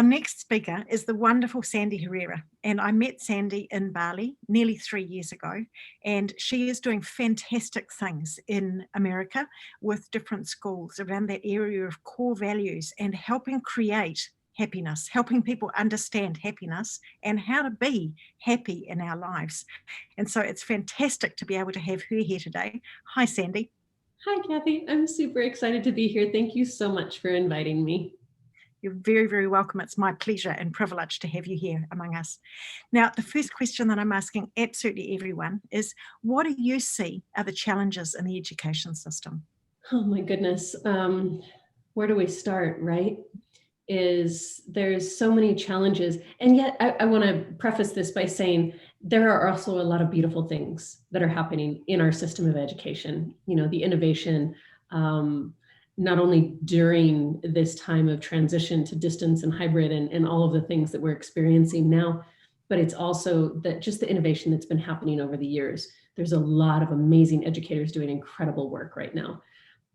our next speaker is the wonderful Sandi Herrera, and I met Sandi in Bali nearly 3 years ago, and she is doing fantastic things in America with different schools around that area of core values and helping create happiness, helping people understand happiness and how to be happy in our lives. And so it's fantastic to be able to have her here today. Hi, Sandi. Hi, Cathy. I'm super excited to be here. Thank you so much for inviting me. You're very, very welcome. It's my pleasure and privilege to have you here among us. Now, the first question that I'm asking absolutely everyone is, what do you see are the challenges in the education system? Oh my goodness. Where do we start, right? There's so many challenges. And yet I want to preface this by saying there are also a lot of beautiful things that are happening in our system of education. You know, the innovation, not only during this time of transition to distance and hybrid and all of the things that we're experiencing now, but it's also just the innovation that's been happening over the years. There's a lot of amazing educators doing incredible work right now.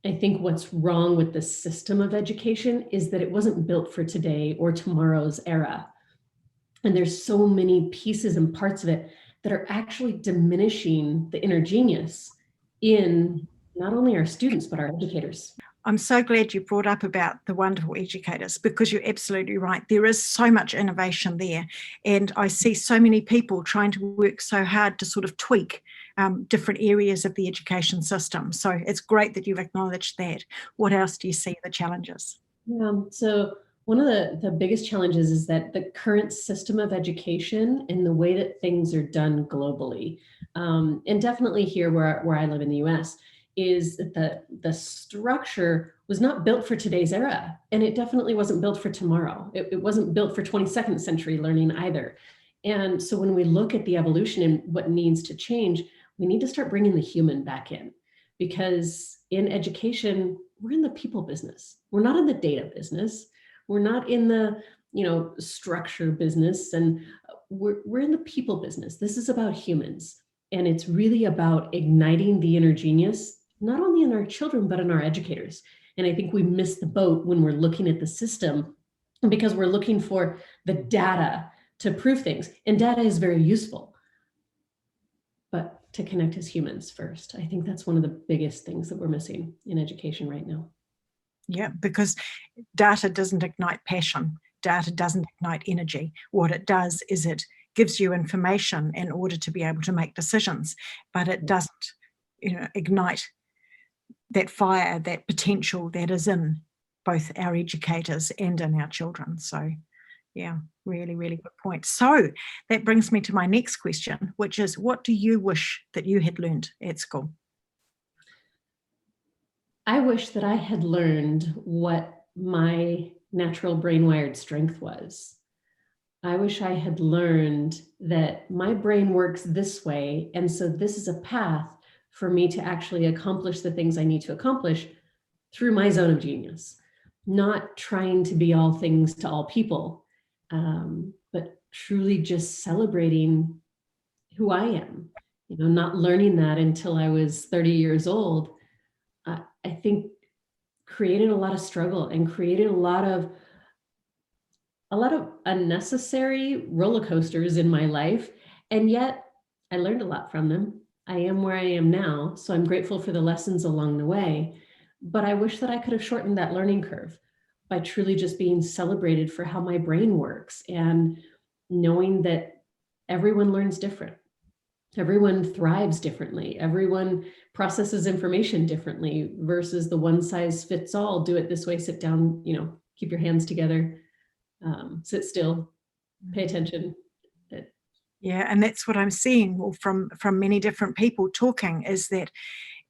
I think what's wrong with the system of education is that it wasn't built for today or tomorrow's era. And there's so many pieces and parts of it that are actually diminishing the inner genius in not only our students, but our educators. I'm so glad you brought up about the wonderful educators, because you're absolutely right. There is so much innovation there. And I see so many people trying to work so hard to sort of tweak different areas of the education system. So it's great that you've acknowledged that. What else do you see the challenges? Yeah, so one of the biggest challenges is that the current system of education and the way that things are done globally, and definitely here where I live in the US, is that the structure was not built for today's era, and it definitely wasn't built for tomorrow. It wasn't built for 22nd century learning either. And so when we look at the evolution and what needs to change, we need to start bringing the human back in, because in education, we're in the people business. We're not in the data business. We're not in the structure business, and we're in the people business. This is about humans, and it's really about igniting the inner genius, not only in our children, but in our educators. And I think we miss the boat when we're looking at the system, because we're looking for the data to prove things. And data is very useful, but to connect as humans first. I think that's one of the biggest things that we're missing in education right now. Yeah, because data doesn't ignite passion. Data doesn't ignite energy. What it does is it gives you information in order to be able to make decisions, but it doesn't, ignite that fire, that potential that is in both our educators and in our children. So yeah, really, really good point. So that brings me to my next question, which is, what do you wish that you had learned at school? I wish that I had learned what my natural brain-wired strength was. I wish I had learned that my brain works this way, and so this is a path for me to actually accomplish the things I need to accomplish through my zone of genius, not trying to be all things to all people, but truly just celebrating who I am. Not learning that until I was 30 years old, I think created a lot of struggle and created a lot of unnecessary roller coasters in my life. And yet I learned a lot from them. I am where I am now, so I'm grateful for the lessons along the way. But I wish that I could have shortened that learning curve by truly just being celebrated for how my brain works and knowing that everyone learns different. Everyone thrives differently. Everyone processes information differently versus the one size fits all. Do it this way, sit down, keep your hands together, sit still, pay attention. Yeah, and that's what I'm seeing from many different people talking, is that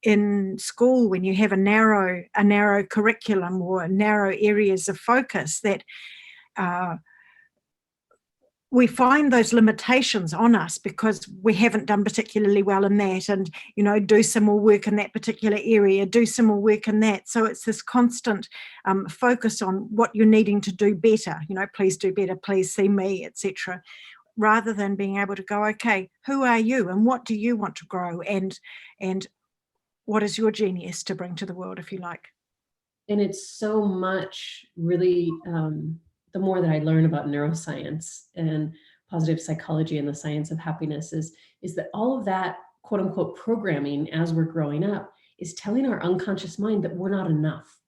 in school, when you have a narrow curriculum or narrow areas of focus, that we find those limitations on us because we haven't done particularly well in that, and do some more work in that particular area, do some more work in that. So it's this constant focus on what you're needing to do better, please do better, please see me, etc., rather than being able to go, okay, who are you and what do you want to grow, and what is your genius to bring to the world, if you like. And it's so much really the more that I learn about neuroscience and positive psychology and the science of happiness is that all of that quote unquote programming as we're growing up is telling our unconscious mind that we're not enough,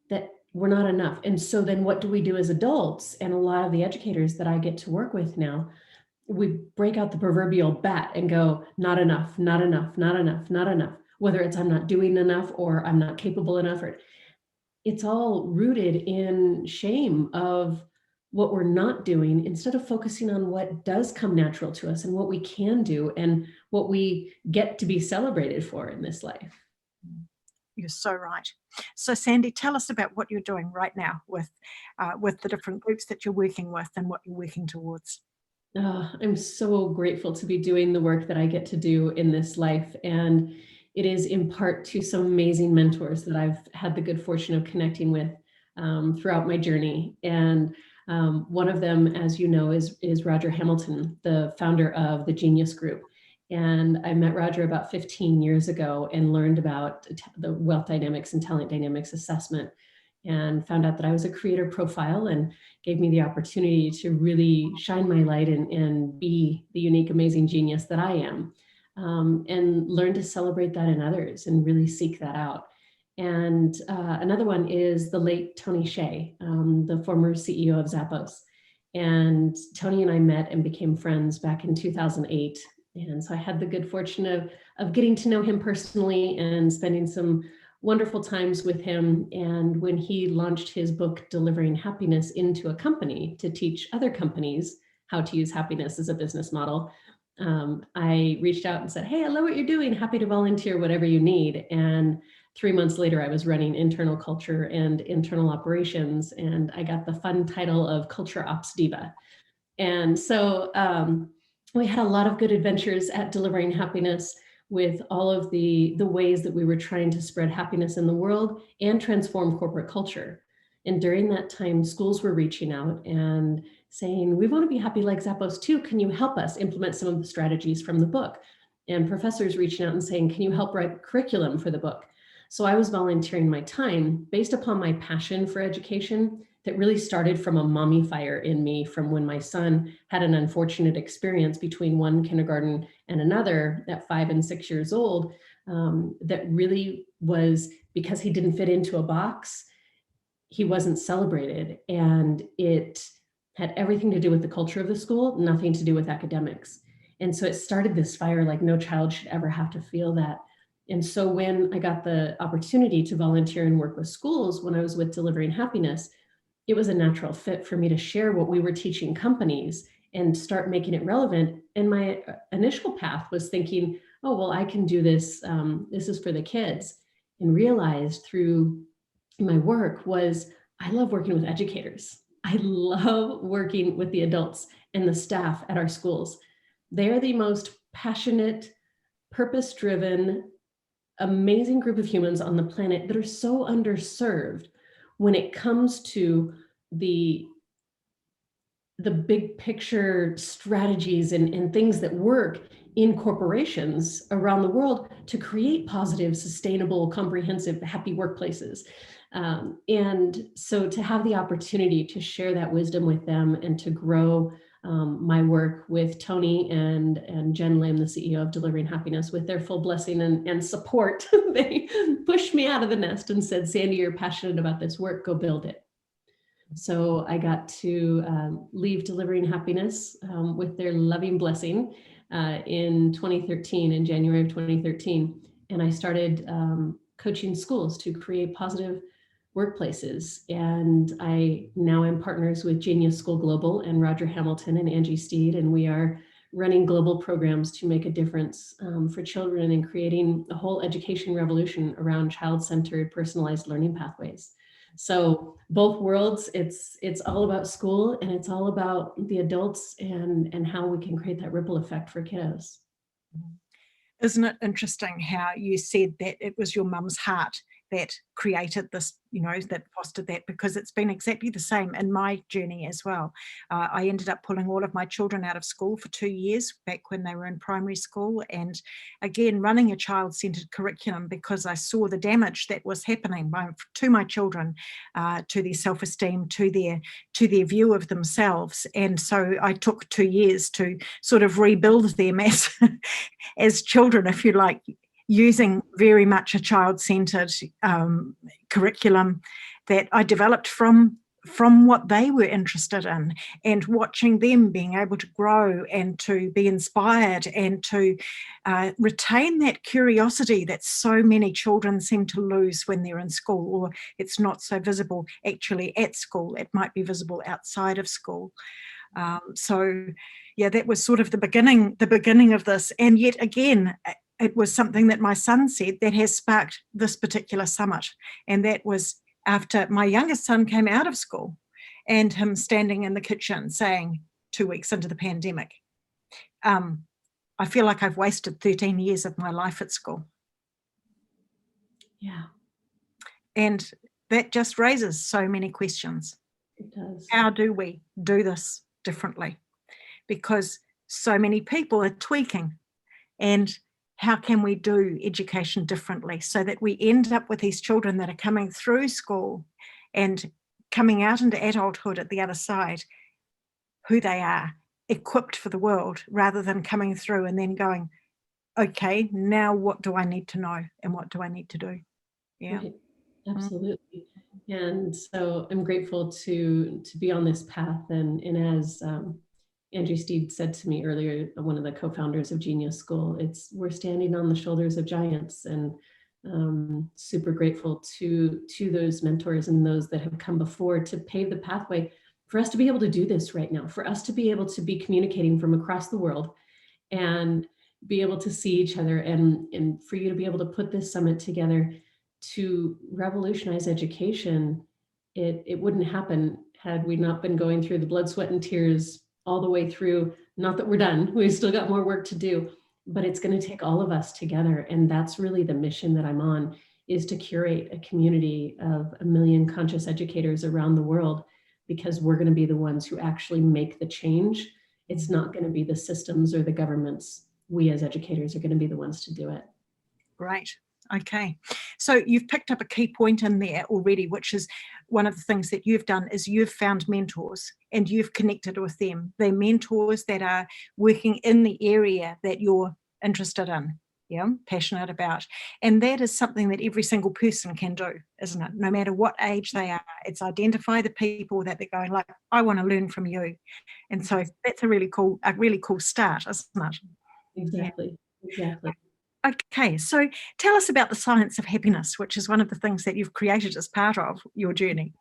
that we're not enough. And so then what do we do as adults? And a lot of the educators that I get to work with now, we break out the proverbial bat and go, not enough, not enough, not enough, not enough. Whether it's I'm not doing enough or I'm not capable enough, or it's all rooted in shame of what we're not doing instead of focusing on what does come natural to us and what we can do and what we get to be celebrated for in this life. You're so right. So Sandi, tell us about what you're doing right now with the different groups that you're working with and what you're working towards. I'm so grateful to be doing the work that I get to do in this life. And it is in part to some amazing mentors that I've had the good fortune of connecting with throughout my journey. And one of them, as you know, is Roger Hamilton, the founder of the Genius Group. And I met Roger about 15 years ago and learned about the wealth dynamics and talent dynamics assessment, and found out that I was a creator profile, and gave me the opportunity to really shine my light and be the unique, amazing genius that I am, and learn to celebrate that in others and really seek that out. And another one is the late Tony Hsieh, the former CEO of Zappos. And Tony and I met and became friends back in 2008. And so I had the good fortune of getting to know him personally and spending some wonderful times with him. And when he launched his book, Delivering Happiness, into a company to teach other companies how to use happiness as a business model, I reached out and said, hey, I love what you're doing. Happy to volunteer, whatever you need. And 3 months later, I was running internal culture and internal operations. And I got the fun title of Culture Ops Diva. And so we had a lot of good adventures at Delivering Happiness with all of the ways that we were trying to spread happiness in the world and transform corporate culture. And during that time, schools were reaching out and saying, we want to be happy like Zappos too. Can you help us implement some of the strategies from the book? And professors reaching out and saying, can you help write curriculum for the book? So I was volunteering my time based upon my passion for education that really started from a mommy fire in me from when my son had an unfortunate experience between one kindergarten and another at 5 and 6 years old, that really was because he didn't fit into a box. He wasn't celebrated, and it had everything to do with the culture of the school, nothing to do with academics. And so it started this fire like no child should ever have to feel that. And so when I got the opportunity to volunteer and work with schools when I was with Delivering Happiness, it was a natural fit for me to share what we were teaching companies and start making it relevant. And my initial path was thinking, oh, well, I can do this. This is for the kids. And realized through my work was I love working with educators. I love working with the adults and the staff at our schools. They are the most passionate, purpose-driven, amazing group of humans on the planet that are so underserved when it comes to the big picture strategies and things that work in corporations around the world to create positive, sustainable, comprehensive, happy workplaces. And so to have the opportunity to share that wisdom with them and to grow my work with Tony and Jen Lim, the CEO of Delivering Happiness, with their full blessing and support, they pushed me out of the nest and said, Sandi, you're passionate about this work, go build it. So I got to leave Delivering Happiness with their loving blessing in 2013, in January of 2013. And I started coaching schools to create positive workplaces. And I now am partners with Genius School Global and Roger Hamilton and Angie Steed. And we are running global programs to make a difference for children and creating a whole education revolution around child-centered personalized learning pathways. So both worlds, it's all about school and it's all about the adults and how we can create that ripple effect for kiddos. Isn't it interesting how you said that it was your mum's heart that created this, that fostered that, because it's been exactly the same in my journey as well. I ended up pulling all of my children out of school for 2 years back when they were in primary school, and again running a child-centered curriculum because I saw the damage that was happening to my children, to their self-esteem, to their view of themselves. And so I took 2 years to sort of rebuild them as children, if you like, using very much a child-centered curriculum that I developed from what they were interested in, and watching them being able to grow and to be inspired and to retain that curiosity that so many children seem to lose when they're in school, or it's not so visible actually at school. It might be visible outside of school. So yeah, that was sort of the beginning of this. And yet again, it was something that my son said that has sparked this particular summit. And that was after my youngest son came out of school, and him standing in the kitchen saying 2 weeks into the pandemic, I feel like I've wasted 13 years of my life at school. Yeah. And that just raises so many questions. It does. How do we do this differently? Because so many people are tweaking, and how can we do education differently so that we end up with these children that are coming through school and coming out into adulthood at the other side, who they are, equipped for the world, rather than coming through and then going, okay, now what do I need to know and what do I need to do? Yeah. Right. Absolutely. And so I'm grateful to be on this path. And as Andrew Steed said to me earlier, one of the co-founders of Genius School, we're standing on the shoulders of giants, and super grateful to those mentors and those that have come before to pave the pathway for us to be able to do this right now, for us to be able to be communicating from across the world and be able to see each other, and for you to be able to put this summit together to revolutionize education. It wouldn't happen had we not been going through the blood, sweat, and tears all the way through. Not that we're done, we've still got more work to do, but it's going to take all of us together. And that's really the mission that I'm on, is to curate a community of 1 million conscious educators around the world, because we're going to be the ones who actually make the change. It's not going to be the systems or the governments. We as educators are going to be the ones to do it. Great. Okay. So you've picked up a key point in there already, which is one of the things that you've done is you've found mentors and you've connected with them. They're mentors that are working in the area that you're interested in, passionate about. And that is something that every single person can do, isn't it? No matter what age they are, it's identify the people that they're going like, I want to learn from you. And so that's a really cool start, isn't it? Exactly. Yeah. Exactly. Okay, so tell us about the science of happiness, which is one of the things that you've created as part of your journey.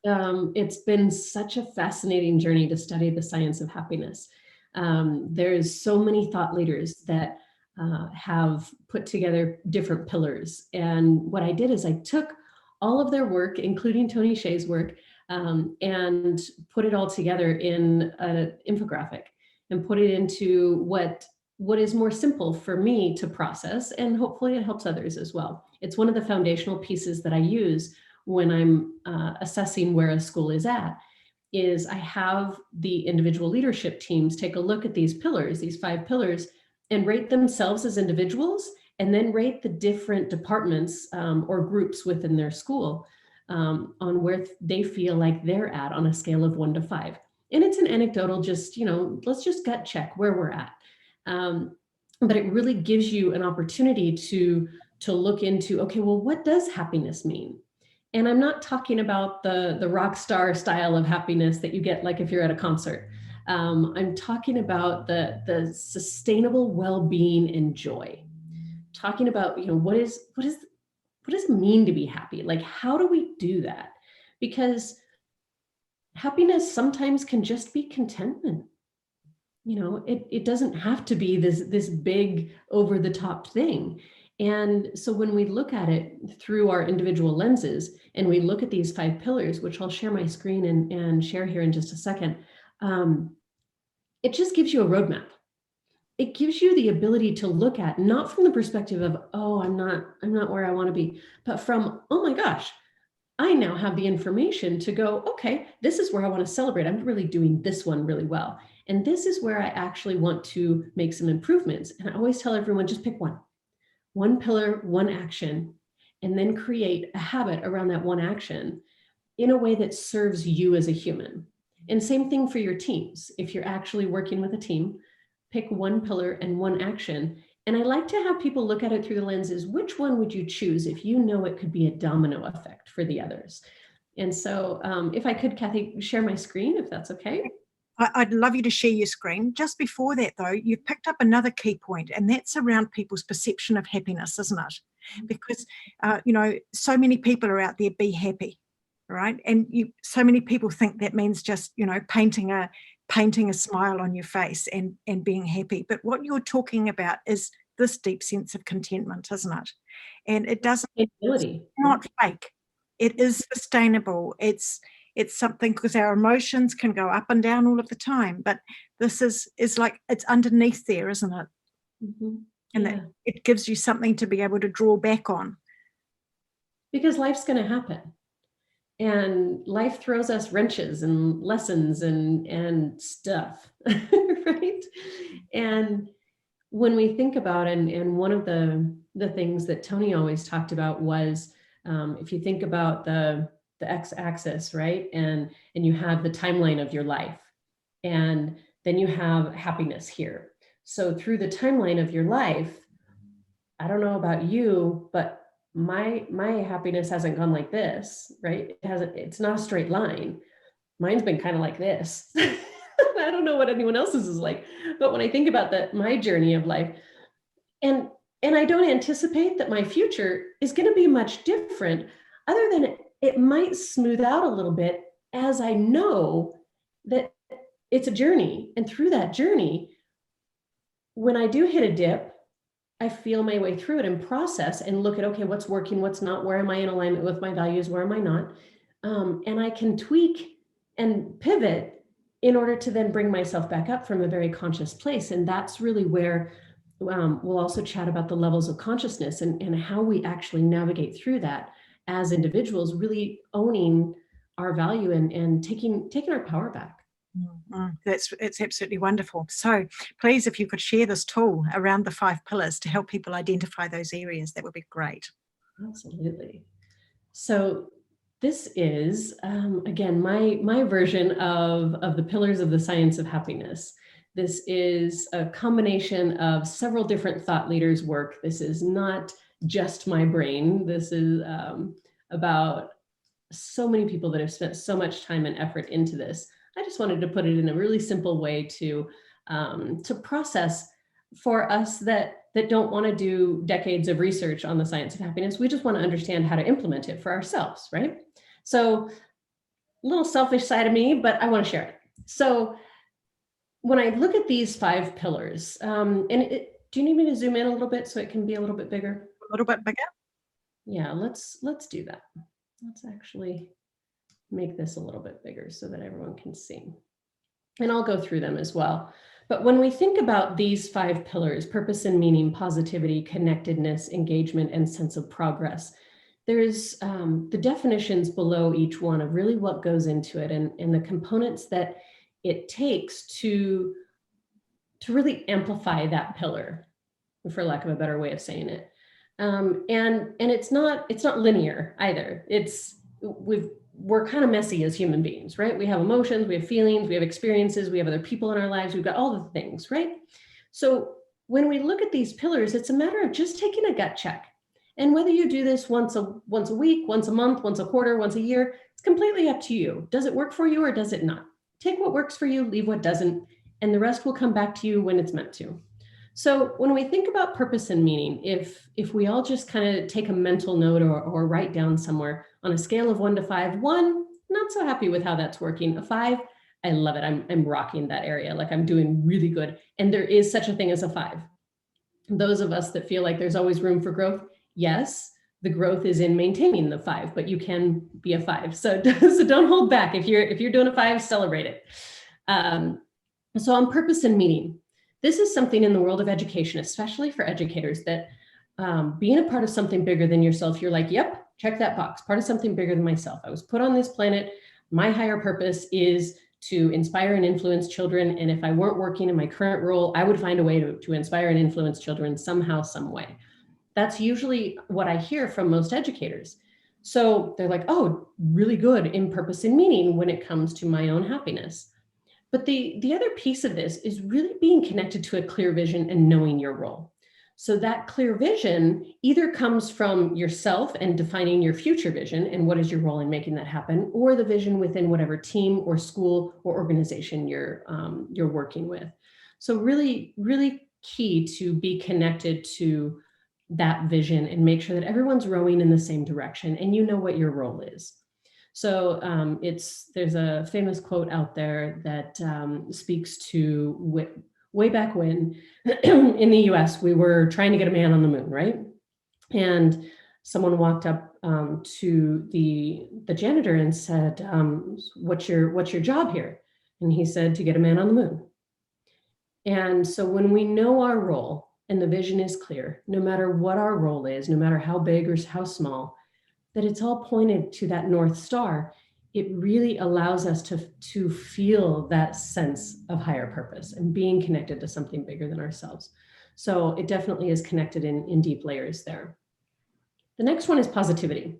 It's been such a fascinating journey to study the science of happiness. There's so many thought leaders that have put together different pillars. And what I did is I took all of their work, including Tony Hsieh's work, and put it all together in an infographic and put it into what is more simple for me to process, and hopefully it helps others as well. It's one of the foundational pieces that I use when I'm assessing where a school is at, is I have the individual leadership teams take a look at these pillars, these 5 pillars, and rate themselves as individuals, and then rate the different departments or groups within their school on where they feel like they're at on a scale of 1 to 5. And it's an anecdotal, just, let's just gut check where we're at. But it really gives you an opportunity to look into, okay, well, what does happiness mean? And I'm not talking about the rock star style of happiness that you get like if you're at a concert. I'm talking about the sustainable well-being and joy. Talking about, what does it mean to be happy? Like, how do we do that? Because happiness sometimes can just be contentment. It doesn't have to be this big over the top thing. And so when we look at it through our individual lenses and we look at these 5 pillars, which I'll share my screen and share here in just a second, it just gives you a roadmap. it gives you the ability to look at, not from the perspective of, oh, I'm not where I want to be, but from, oh my gosh, I now have the information to go, okay, this is where I want to celebrate. I'm really doing this one really well. And this is where I actually want to make some improvements. And I always tell everyone, just pick one pillar, one action, and then create a habit around that one action in a way that serves you as a human. And same thing for your teams. If you're actually working with a team, pick one pillar and one action. And I like to have people look at it through the lenses, which one would you choose if you know it could be a domino effect for the others? And so if I could, Cathy, share my screen, if that's okay. I'd love you to share your screen. Just before that, though, you've picked up another key point, and that's around people's perception of happiness, isn't it? Because, so many people are out there, be happy, right? And so many people think that means just, painting a smile on your face and being happy. But what you're talking about is this deep sense of contentment, isn't it? And it's not fake. It is sustainable. It's something, because our emotions can go up and down all of the time, but this is like, it's underneath there, isn't it? Mm-hmm. And that it gives you something to be able to draw back on. Because life's going to happen. And life throws us wrenches and lessons and stuff, right? And when we think about, and one of the things that Tony always talked about was, if you think about the x-axis, right? And you have the timeline of your life, and then you have happiness here. So through the timeline of your life, I don't know about you, but my happiness hasn't gone like this, right? It's not a straight line. Mine's been kind of like this. I don't know what anyone else's is like, but when I think about my journey of life, and I don't anticipate that my future is going to be much different, other than it might smooth out a little bit as I know that it's a journey. And through that journey, when I do hit a dip, I feel my way through it and process and look at, okay, what's working, what's not, where am I in alignment with my values, where am I not? And I can tweak and pivot in order to then bring myself back up from a very conscious place. And that's really where we'll also chat about the levels of consciousness and how we actually navigate through that as individuals, really owning our value and taking our power back. It's absolutely wonderful. So please, if you could share this tool around the 5 pillars to help people identify those areas, that would be great. Absolutely. So this is, again, my version of the pillars of the science of happiness. This is a combination of several different thought leaders' work. This is not just my brain. This is about so many people that have spent so much time and effort into this. I just wanted to put it in a really simple way to process for us that don't want to do decades of research on the science of happiness. We just want to understand how to implement it for ourselves, right? So, a little selfish side of me, but I want to share it. So, when I look at these 5 pillars, do you need me to zoom in a little bit so it can be a little bit bigger? A little bit bigger? Yeah, let's do that. Let's actually make this a little bit bigger so that everyone can see. And I'll go through them as well. But when we think about these 5 pillars, purpose and meaning, positivity, connectedness, engagement, and sense of progress, there's the definitions below each one of really what goes into it and the components that it takes to really amplify that pillar, for lack of a better way of saying it. And it's not linear either. We're kind of messy as human beings, right? We have emotions, we have feelings, we have experiences, we have other people in our lives, we've got all the things, right? So when we look at these pillars, it's a matter of just taking a gut check. And whether you do this once a week, once a month, once a quarter, once a year, it's completely up to you. Does it work for you or does it not? Take what works for you, leave what doesn't, and the rest will come back to you when it's meant to. So when we think about purpose and meaning, if we all just kind of take a mental note or write down somewhere on a scale of 1 to 5, 1, not so happy with how that's working. A 5, I love it. I'm rocking that area. Like I'm doing really good. And there is such a thing as a 5. Those of us that feel like there's always room for growth, yes, the growth is in maintaining the 5, but you can be a 5. So don't hold back. If you're doing a 5, celebrate it. So on purpose and meaning, this is something in the world of education, especially for educators, that being a part of something bigger than yourself, you're like, yep, check that box, part of something bigger than myself. I was put on this planet. My higher purpose is to inspire and influence children. And if I weren't working in my current role, I would find a way to inspire and influence children somehow, some way. That's usually what I hear from most educators. So they're like, oh, really good in purpose and meaning when it comes to my own happiness. But the other piece of this is really being connected to a clear vision and knowing your role. So that clear vision either comes from yourself and defining your future vision and what is your role in making that happen, or the vision within whatever team or school or organization you're working with. So really, really key to be connected to that vision and make sure that everyone's rowing in the same direction and you know what your role is. So there's a famous quote out there that speaks to way back when in the US, we were trying to get a man on the moon, right? And someone walked up to the janitor and said, what's your job here? And he said, to get a man on the moon. And so when we know our role and the vision is clear, no matter what our role is, no matter how big or how small, that it's all pointed to that North Star, it really allows us to feel that sense of higher purpose and being connected to something bigger than ourselves. So it definitely is connected in deep layers there. The next one is positivity.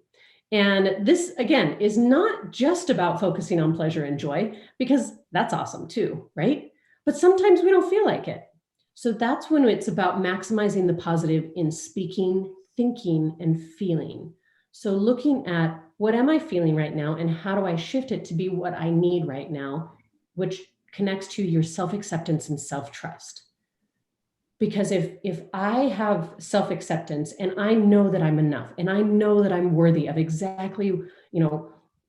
And this, again, is not just about focusing on pleasure and joy, because that's awesome too, right? But sometimes we don't feel like it. So that's when it's about maximizing the positive in speaking, thinking, and feeling. So looking at what am I feeling right now and how do I shift it to be what I need right now, which connects to your self-acceptance and self-trust. Because if I have self-acceptance and I know that I'm enough and I know that I'm worthy of exactly,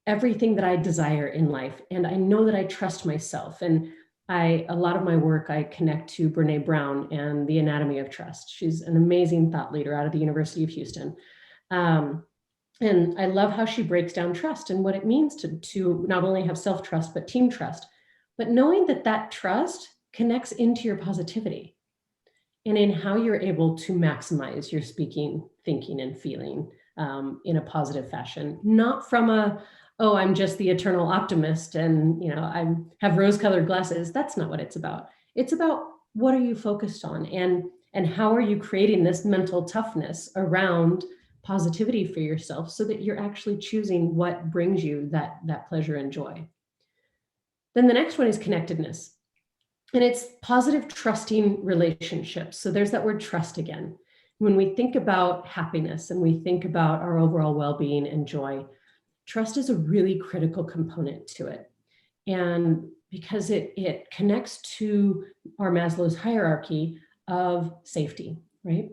everything that I desire in life, and I know that I trust myself, and a lot of my work, I connect to Brené Brown and the Anatomy of Trust. She's an amazing thought leader out of the University of Houston. And I love how she breaks down trust and what it means to not only have self-trust, but team trust, but knowing that trust connects into your positivity and in how you're able to maximize your speaking, thinking, and feeling in a positive fashion, not from I'm just the eternal optimist and, I have rose-colored glasses. That's not what it's about. It's about what are you focused on and how are you creating this mental toughness around positivity for yourself so that you're actually choosing what brings you that pleasure and joy. Then the next one is connectedness. And it's positive, trusting relationships. So there's that word trust again. When we think about happiness and we think about our overall well-being and joy, trust is a really critical component to it. And because it connects to our Maslow's hierarchy of safety, right?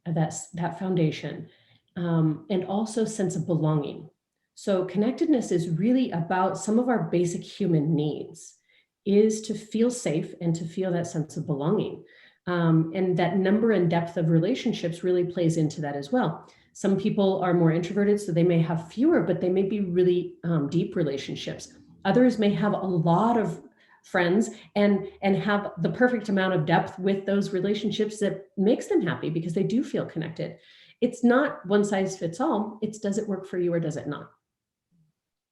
That's that foundation. And also sense of belonging. So connectedness is really about some of our basic human needs, is to feel safe and to feel that sense of belonging. And that number and depth of relationships really plays into that as well. Some people are more introverted, so they may have fewer, but they may be really deep relationships. Others may have a lot of friends and have the perfect amount of depth with those relationships that makes them happy because they do feel connected. It's not one size fits all. It's does it work for you or does it not?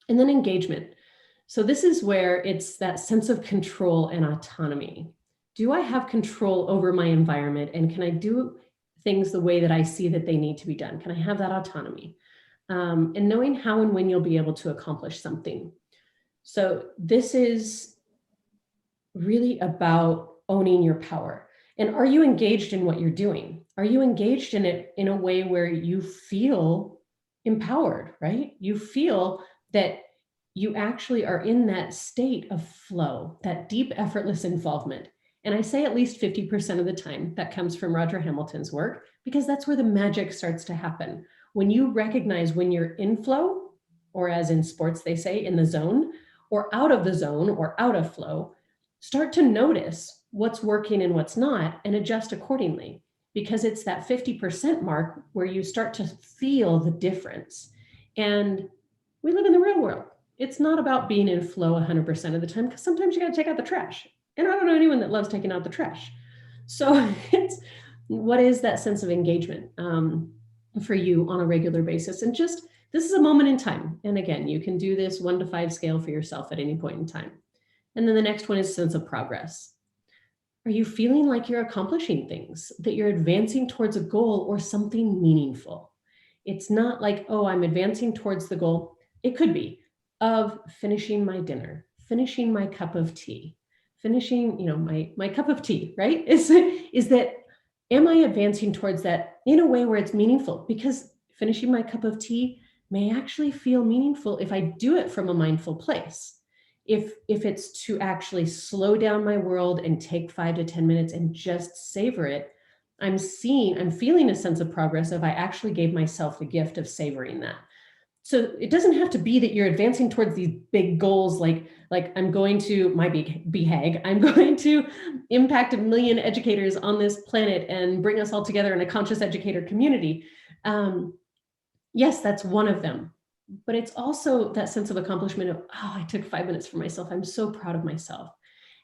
And then engagement. So this is where it's that sense of control and autonomy. Do I have control over my environment and can I do things the way that I see that they need to be done? Can I have that autonomy? And knowing how and when you'll be able to accomplish something. So this is really about owning your power. And are you engaged in what you're doing? Are you engaged in it in a way where you feel empowered, right? You feel that you actually are in that state of flow, that deep, effortless involvement. And I say at least 50% of the time that comes from Roger Hamilton's work, because that's where the magic starts to happen. When you recognize when you're in flow, or as in sports, they say in the zone, or out of the zone or out of flow, start to notice what's working and what's not and adjust accordingly, because it's that 50% mark where you start to feel the difference. And we live in the real world. It's not about being in flow 100% of the time, because sometimes you got to take out the trash. And I don't know anyone that loves taking out the trash. So what is that sense of engagement for you on a regular basis? And just, this is a moment in time. And again, you can do this 1 to 5 scale for yourself at any point in time. And then the next one is sense of progress. Are you feeling like you're accomplishing things, that you're advancing towards a goal or something meaningful? It's not like, oh, I'm advancing towards the goal. It could be of finishing my dinner, finishing my cup of tea, finishing, my cup of tea, right? Is that, am I advancing towards that in a way where it's meaningful? Because finishing my cup of tea may actually feel meaningful if I do it from a mindful place. If it's to actually slow down my world and take 5 to 10 minutes and just savor it, I'm feeling a sense of progress if I actually gave myself the gift of savoring that. So it doesn't have to be that you're advancing towards these big goals, like I'm going to, my BHAG, I'm going to impact 1 million educators on this planet and bring us all together in a conscious educator community. Yes, that's one of them. But it's also that sense of accomplishment of, oh, I took 5 minutes for myself. I'm so proud of myself.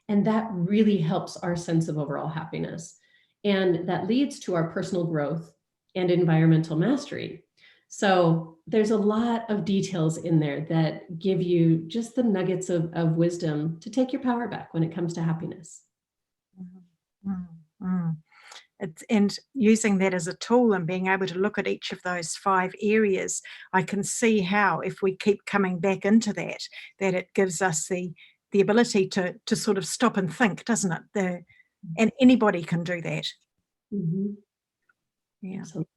And that really helps our sense of overall happiness. And that leads to our personal growth and environmental mastery. So there's a lot of details in there that give you just the nuggets of wisdom to take your power back when it comes to happiness. Mm-hmm. And using that as a tool and being able to look at each of those 5 areas, I can see how, if we keep coming back into that it gives us the ability to sort of stop and think, doesn't it? And anybody can do that. Mm-hmm. Yeah. Absolutely.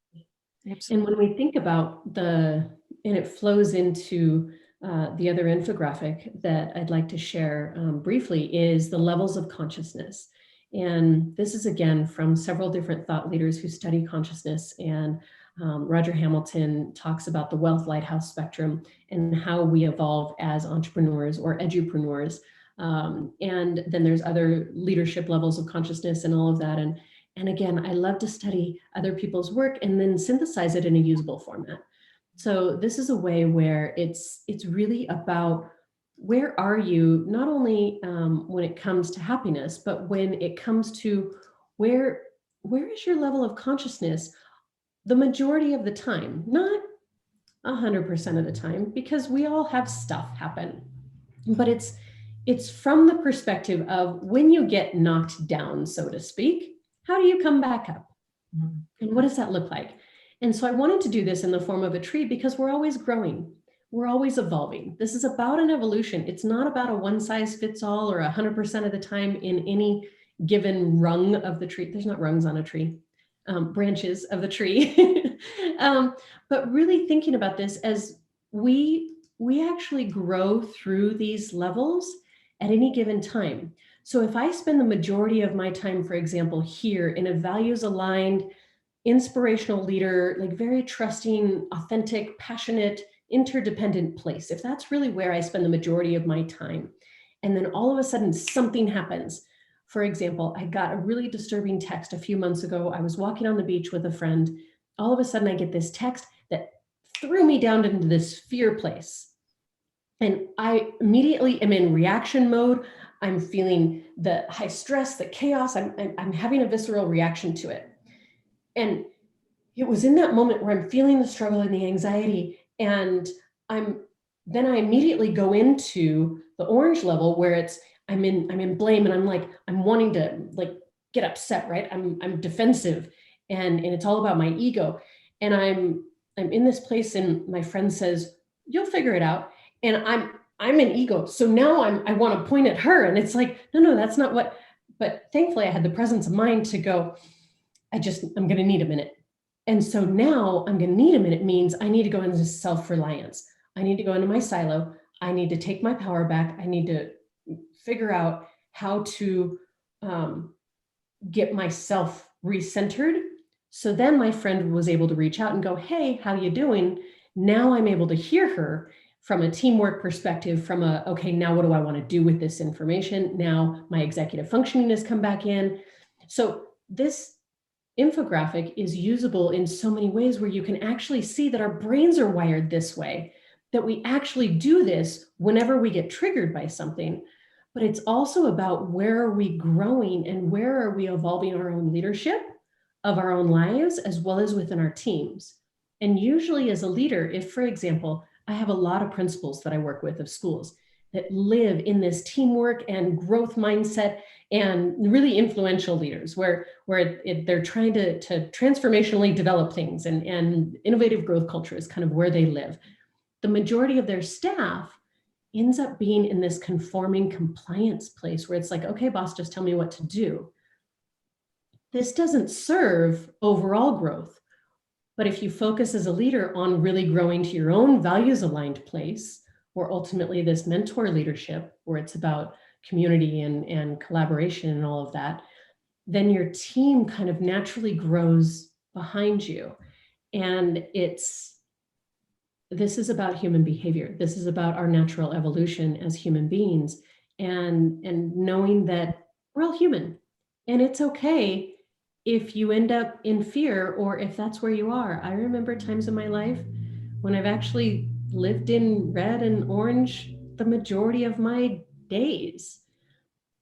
Absolutely. And when we think about and it flows into the other infographic that I'd like to share briefly, is the levels of consciousness. And this is, again, from several different thought leaders who study consciousness. And Roger Hamilton talks about the wealth lighthouse spectrum and how we evolve as entrepreneurs or edupreneurs. And then there's other leadership levels of consciousness and all of that. And again, I love to study other people's work and then synthesize it in a usable format. So this is a way where it's really about, where are you, not only when it comes to happiness, but when it comes to where is your level of consciousness the majority of the time, not 100% of the time, because we all have stuff happen. But it's from the perspective of, when you get knocked down, so to speak, how do you come back up? Mm-hmm. And what does that look like? And so I wanted to do this in the form of a tree, because we're always growing. We're always evolving. This is about an evolution. It's not about a one size fits all or 100% of the time in any given rung of the tree. There's not rungs on a tree, branches of the tree. But really thinking about this as we actually grow through these levels at any given time. So if I spend the majority of my time, for example, here in a values aligned, inspirational leader, like very trusting, authentic, passionate, interdependent place, if that's really where I spend the majority of my time, and then all of a sudden something happens. For example, I got a really disturbing text a few months ago. I was walking on the beach with a friend. All of a sudden I get this text that threw me down into this fear place. And I immediately am in reaction mode. I'm feeling the high stress, the chaos. I'm having a visceral reaction to it. And it was in that moment where I'm feeling the struggle and the anxiety. And then I immediately go into the orange level, where I'm in blame, and I'm wanting to get upset, right? I'm defensive, and it's all about my ego. And I'm in this place, and my friend says, "You'll figure it out." And I'm an ego. So now I want to point at her, and it's like, no, that's not what. But thankfully I had the presence of mind to go, I'm going to need a minute. And so now I'm going to need a minute means I need to go into self-reliance. I need to go into my silo. I need to take my power back. I need to figure out how to get myself recentered. So then my friend was able to reach out and go, "Hey, how you doing?" Now I'm able to hear her from a teamwork perspective, from okay, now what do I want to do with this information? Now my executive functioning has come back in. So this infographic is usable in so many ways, where you can actually see that our brains are wired this way, that we actually do this whenever we get triggered by something. but it's also about where are we growing and where are we evolving our own leadership of our own lives as well as within our teams. And usually as a leader, if, for example, I have a lot of principals that I work with of schools that live in this teamwork and growth mindset, and really influential leaders where they're trying to transformationally develop things, and innovative growth culture is kind of where they live. The majority of their staff ends up being in this conforming compliance place where it's like, okay, boss, just tell me what to do. This doesn't serve overall growth. But if you focus as a leader on really growing to your own values aligned place, or ultimately this mentor leadership, where it's about community and collaboration and all of that, then your team kind of naturally grows behind you. And this is about human behavior. This is about our natural evolution as human beings, and knowing that we're all human, and it's okay if you end up in fear or if that's where you are. I remember times in my life when I've actually lived in red and orange the majority of my days.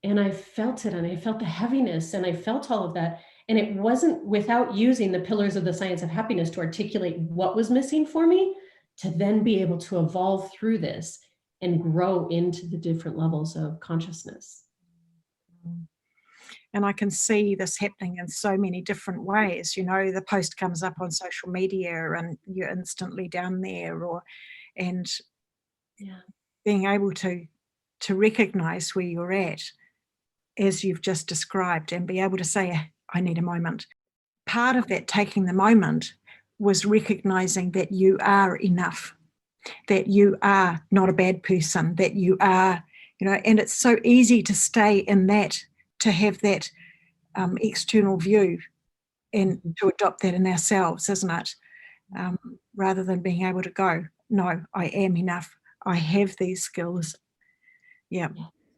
And I felt it, and I felt the heaviness, and I felt all of that. And it wasn't without using the pillars of the science of happiness to articulate what was missing for me, to then be able to evolve through this and grow into the different levels of consciousness. And I can see this happening in so many different ways. You know, the post comes up on social media and you're instantly down there, and being able to recognize where you're at, as you've just described, and be able to say, I need a moment. Part of that taking the moment was recognizing that you are enough, that you are not a bad person, that you are, you know, and it's so easy to stay in that, to have that external view and to adopt that in ourselves, isn't it? Rather than being able to go, no, I am enough. I have these skills. Yeah.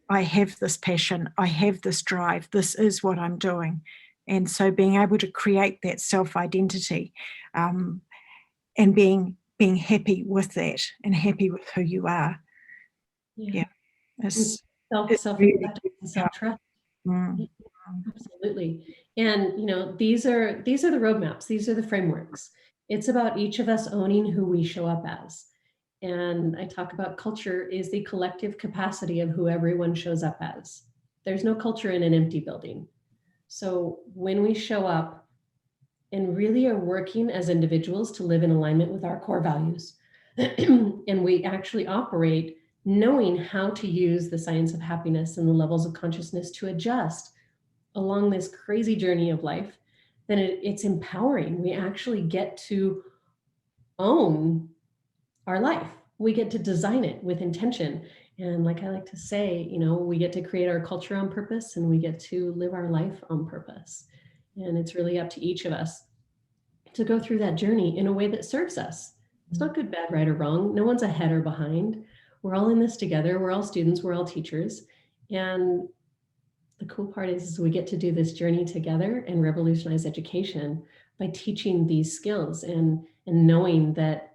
I have this passion. I have this drive. This is what I'm doing. And so being able to create that self-identity, and being happy with that and happy with who you are. Self-acceptance and self-trust. Absolutely. And you know, these are the roadmaps, these are the frameworks. It's about each of us owning who we show up as. And I talk about culture is the collective capacity of who everyone shows up as. There's no culture in an empty building. So when we show up and really are working as individuals to live in alignment with our core values, and we actually operate knowing how to use the science of happiness and the levels of consciousness to adjust along this crazy journey of life, then it's empowering. We actually get to own our life. We get to design it with intention. And like I like to say, you know, we get to create our culture on purpose, and we get to live our life on purpose. And it's really up to each of us to go through that journey in a way that serves us. It's not good, bad, right, or wrong. No one's ahead or behind. We're all in this together. We're all students. We're all teachers. And the cool part is we get to do this journey together and revolutionize education by teaching these skills and knowing that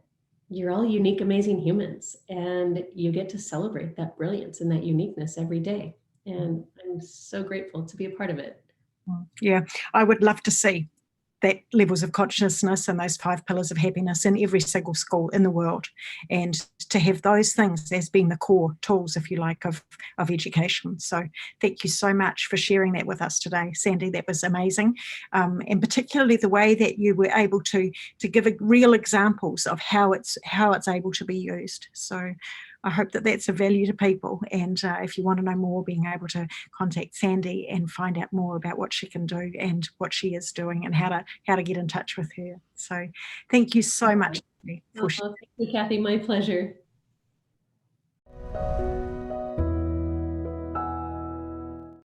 you're all unique, amazing humans, and you get to celebrate that brilliance and that uniqueness every day. And I'm so grateful to be a part of it. Yeah, I would love to see that levels of consciousness and those 5 pillars of happiness in every single school in the world, and to have those things as being the core tools, if you like, of education. So thank you so much for sharing that with us today, Sandi. That was amazing, and particularly the way that you were able to give real examples of how it's able to be used. So I hope that that's of value to people. And if you want to know more, being able to contact Sandi and find out more about what she can do and what she is doing and how to get in touch with her. So thank you so much for sharing. Thank you, Cathy. My pleasure.